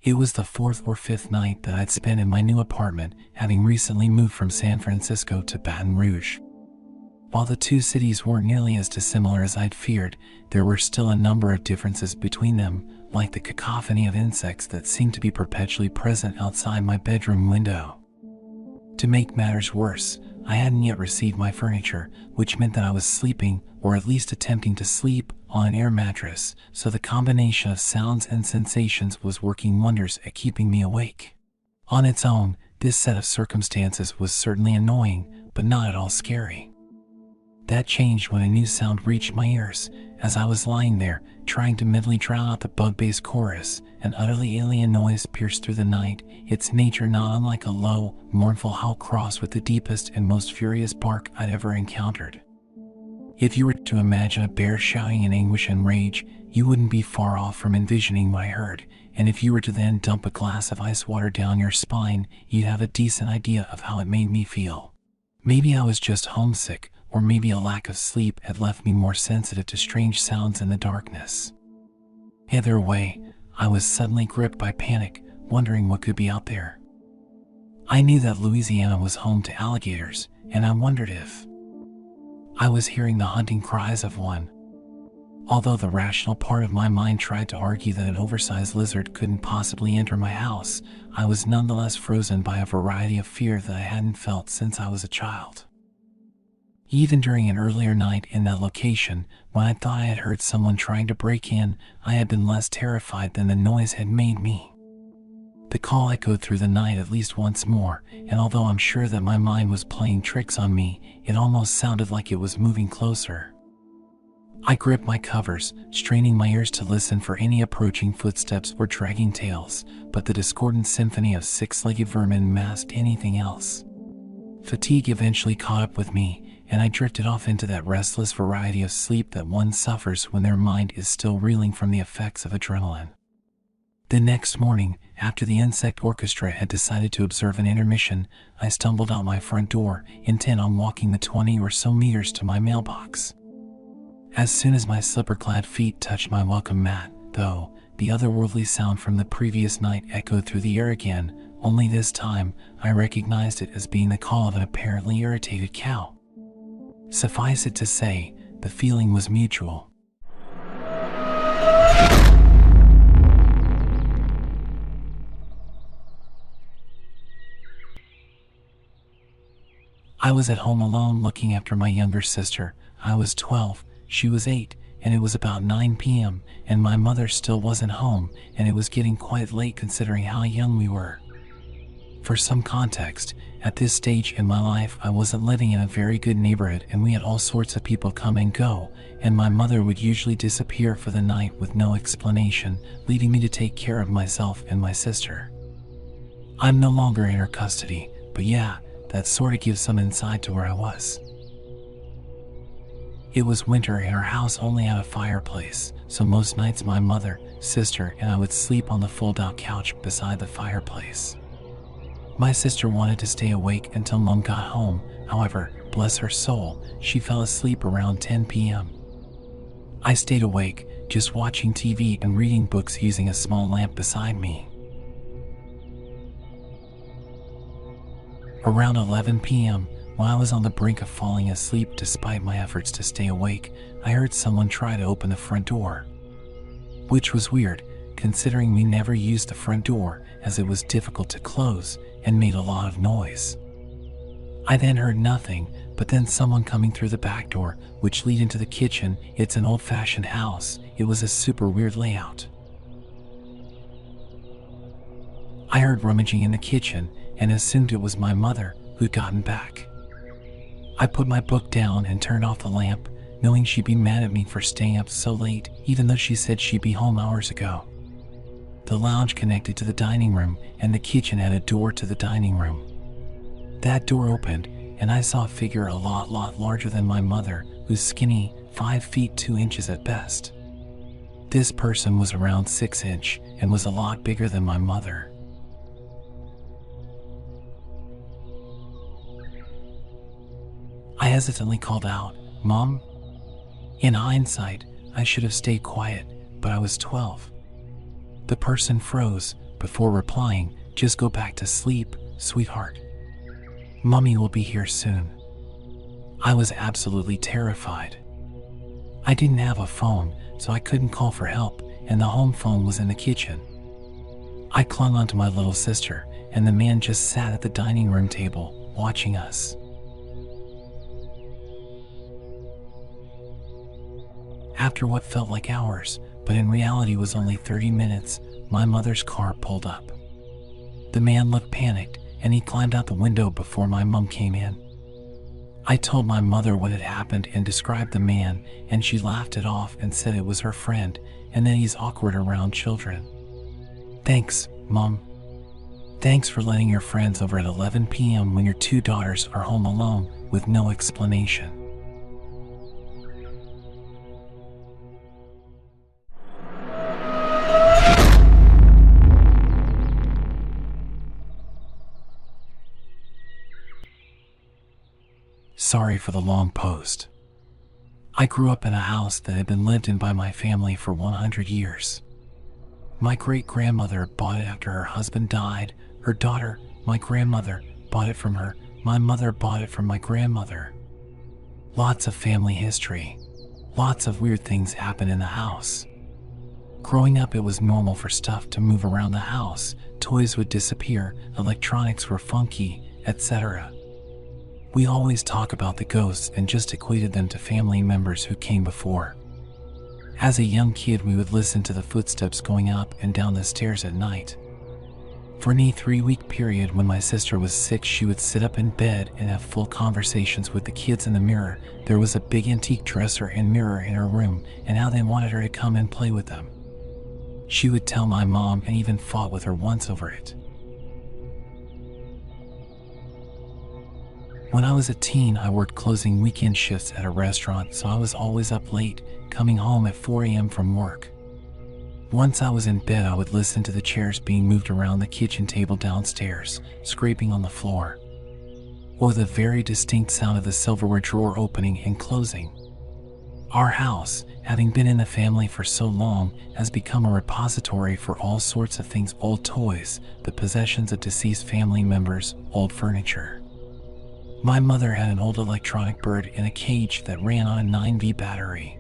It was the fourth or fifth night that I'd spent in my new apartment, having recently moved from San Francisco to Baton Rouge. While the two cities weren't nearly as dissimilar as I'd feared, there were still a number of differences between them, like the cacophony of insects that seemed to be perpetually present outside my bedroom window. To make matters worse, I hadn't yet received my furniture, which meant that I was sleeping, or at least attempting to sleep, on an air mattress, so the combination of sounds and sensations was working wonders at keeping me awake. On its own, this set of circumstances was certainly annoying, but not at all scary. That changed when a new sound reached my ears, as I was lying there, trying to mentally drown out the bug-based chorus. An utterly alien noise pierced through the night, its nature not unlike a low, mournful howl crossed with the deepest and most furious bark I'd ever encountered. If you were to imagine a bear shouting in anguish and rage, you wouldn't be far off from envisioning what I heard, and if you were to then dump a glass of ice water down your spine, you'd have a decent idea of how it made me feel. Maybe I was just homesick, or maybe a lack of sleep had left me more sensitive to strange sounds in the darkness. Either way, I was suddenly gripped by panic, wondering what could be out there. I knew that Louisiana was home to alligators, and I wondered if I was hearing the hunting cries of one. Although the rational part of my mind tried to argue that an oversized lizard couldn't possibly enter my house, I was nonetheless frozen by a variety of fear that I hadn't felt since I was a child. Even during an earlier night in that location, when I thought I had heard someone trying to break in, I had been less terrified than the noise had made me. The call echoed through the night at least once more, and although I'm sure that my mind was playing tricks on me, it almost sounded like it was moving closer. I gripped my covers, straining my ears to listen for any approaching footsteps or dragging tails, but the discordant symphony of six-legged vermin masked anything else. Fatigue eventually caught up with me, and I drifted off into that restless variety of sleep that one suffers when their mind is still reeling from the effects of adrenaline. The next morning, after the insect orchestra had decided to observe an intermission, I stumbled out my front door, intent on walking the 20 or so meters to my mailbox. As soon as my slipper-clad feet touched my welcome mat, though, the otherworldly sound from the previous night echoed through the air again, only this time, I recognized it as being the call of an apparently irritated cow. Suffice it to say, the feeling was mutual. I was at home alone looking after my younger sister. I was 12, she was 8, and it was about 9 p.m., and my mother still wasn't home, and it was getting quite late considering how young we were. For some context, at this stage in my life I wasn't living in a very good neighborhood and we had all sorts of people come and go, and my mother would usually disappear for the night with no explanation, leaving me to take care of myself and my sister. I'm no longer in her custody, but yeah, that sort of gives some insight to where I was. It was winter and our house only had a fireplace, so most nights my mother, sister, and I would sleep on the fold-out couch beside the fireplace. My sister wanted to stay awake until Mom got home. However, bless her soul, she fell asleep around 10 p.m. I stayed awake, just watching TV and reading books using a small lamp beside me. Around 11 p.m., while I was on the brink of falling asleep despite my efforts to stay awake, I heard someone try to open the front door. Which was weird, considering we never used the front door, as it was difficult to close and made a lot of noise. I then heard nothing, but then someone coming through the back door, which lead into the kitchen. It's an old-fashioned house. It was a super weird layout. I heard rummaging in the kitchen and assumed it was my mother who'd gotten back. I put my book down and turned off the lamp, knowing she'd be mad at me for staying up so late, even though she said she'd be home hours ago. The lounge connected to the dining room, and the kitchen had a door to the dining room. That door opened, and I saw a figure a lot larger than my mother, who's skinny, 5 feet 2 inches at best. This person was around 6 inch, and was a lot bigger than my mother. I hesitantly called out, "Mom?" In hindsight, I should have stayed quiet, but I was 12. The person froze, before replying, "Just go back to sleep, sweetheart. Mommy will be here soon." I was absolutely terrified. I didn't have a phone, so I couldn't call for help, and the home phone was in the kitchen. I clung onto my little sister, and the man just sat at the dining room table, watching us. After what felt like hours, but in reality was only 30 minutes, my mother's car pulled up. The man looked panicked, and he climbed out the window before my mom came in. I told my mother what had happened and described the man, and she laughed it off and said it was her friend, and that he's awkward around children. "Thanks, Mom. Thanks for letting your friends over at 11 p.m. when your two daughters are home alone with no explanation." Sorry for the long post. I grew up in a house that had been lived in by my family for 100 years. My great-grandmother bought it after her husband died. Her daughter, my grandmother, bought it from her. My mother bought it from my grandmother. Lots of family history. Lots of weird things happen in the house. Growing up, it was normal for stuff to move around the house. Toys would disappear, electronics were funky, etc. We always talk about the ghosts and just equated them to family members who came before. As a young kid, we would listen to the footsteps going up and down the stairs at night. For any 3-week period when my sister was sick, she would sit up in bed and have full conversations with the kids in the mirror. There was a big antique dresser and mirror in her room, and how they wanted her to come and play with them. She would tell my mom and even fought with her once over it. When I was a teen, I worked closing weekend shifts at a restaurant, so I was always up late, coming home at 4 a.m. from work. Once I was in bed, I would listen to the chairs being moved around the kitchen table downstairs, scraping on the floor, or the very distinct sound of the silverware drawer opening and closing. Our house, having been in the family for so long, has become a repository for all sorts of things: old toys, the possessions of deceased family members, old furniture. My mother had an old electronic bird in a cage that ran on a 9V battery.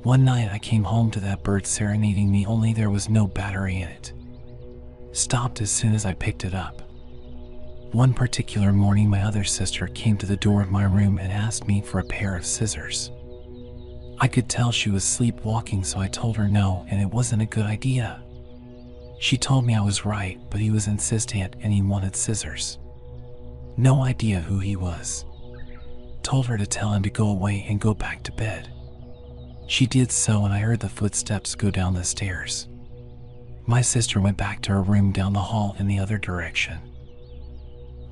One night I came home to that bird serenading me, only there was no battery in it. Stopped as soon as I picked it up. One particular morning, my other sister came to the door of my room and asked me for a pair of scissors. I could tell she was sleepwalking, so I told her no, and it wasn't a good idea. She told me I was right, but he was insistent and he wanted scissors. No idea who he was. Told her to tell him to go away and go back to bed. She did so, and I heard the footsteps go down the stairs. My sister went back to her room down the hall in the other direction.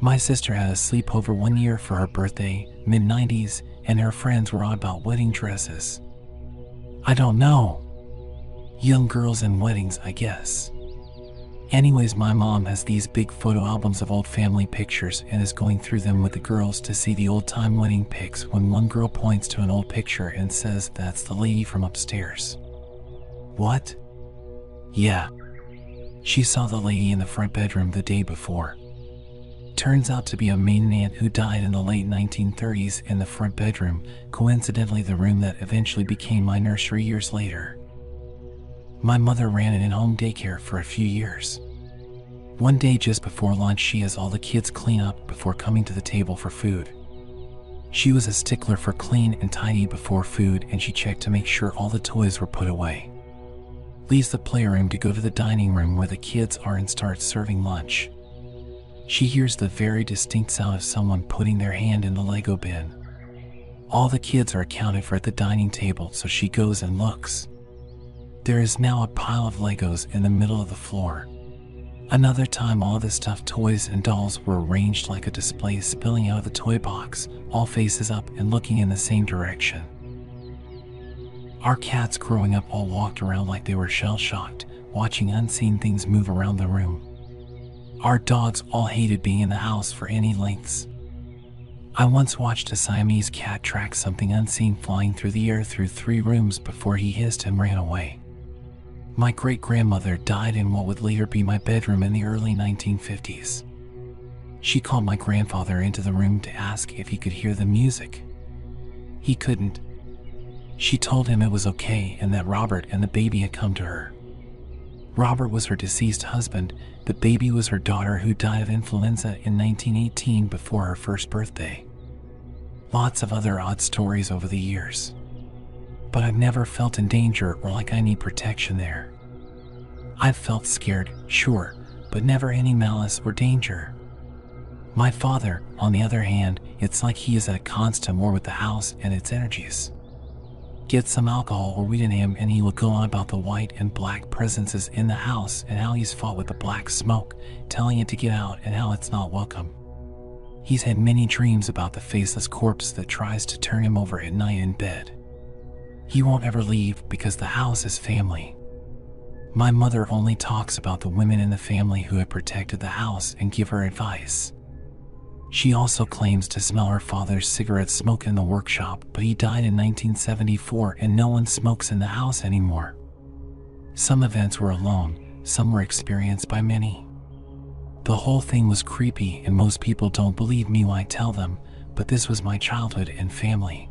My sister had a sleepover one year for her birthday, mid-90s, and her friends were on about wedding dresses. I don't know. Young girls and weddings, I guess. Anyways, my mom has these big photo albums of old family pictures and is going through them with the girls to see the old-time wedding pics, when one girl points to an old picture and says, "That's the lady from upstairs." What? Yeah. She saw the lady in the front bedroom the day before. Turns out to be a maiden aunt who died in the late 1930s in the front bedroom, coincidentally the room that eventually became my nursery years later. My mother ran an in-home daycare for a few years. One day just before lunch, she has all the kids clean up before coming to the table for food. She was a stickler for clean and tidy before food, and she checked to make sure all the toys were put away. Leaves the playroom to go to the dining room where the kids are and starts serving lunch. She hears the very distinct sound of someone putting their hand in the Lego bin. All the kids are accounted for at the dining table, so she goes and looks. There is now a pile of Legos in the middle of the floor. Another time, all the stuffed toys and dolls were arranged like a display, spilling out of the toy box, all faces up and looking in the same direction. Our cats growing up all walked around like they were shell-shocked, watching unseen things move around the room. Our dogs all hated being in the house for any lengths. I once watched a Siamese cat track something unseen flying through the air through 3 rooms before he hissed and ran away. My great-grandmother died in what would later be my bedroom in the early 1950s. She called my grandfather into the room to ask if he could hear the music. He couldn't. She told him it was okay and that Robert and the baby had come to her. Robert was her deceased husband. The baby was her daughter who died of influenza in 1918 before her first birthday. Lots of other odd stories over the years. But I've never felt in danger or like I need protection there. I've felt scared, sure, but never any malice or danger. My father, on the other hand, it's like he is at a constant war with the house and its energies. Get some alcohol or weed in him and he will go on about the white and black presences in the house and how he's fought with the black smoke, telling it to get out and how it's not welcome. He's had many dreams about the faceless corpse that tries to turn him over at night in bed. He won't ever leave because the house is family. My mother only talks about the women in the family who have protected the house and give her advice. She also claims to smell her father's cigarette smoke in the workshop, but he died in 1974 and no one smokes in the house anymore. Some events were alone, some were experienced by many. The whole thing was creepy and most people don't believe me when I tell them, but this was my childhood and family.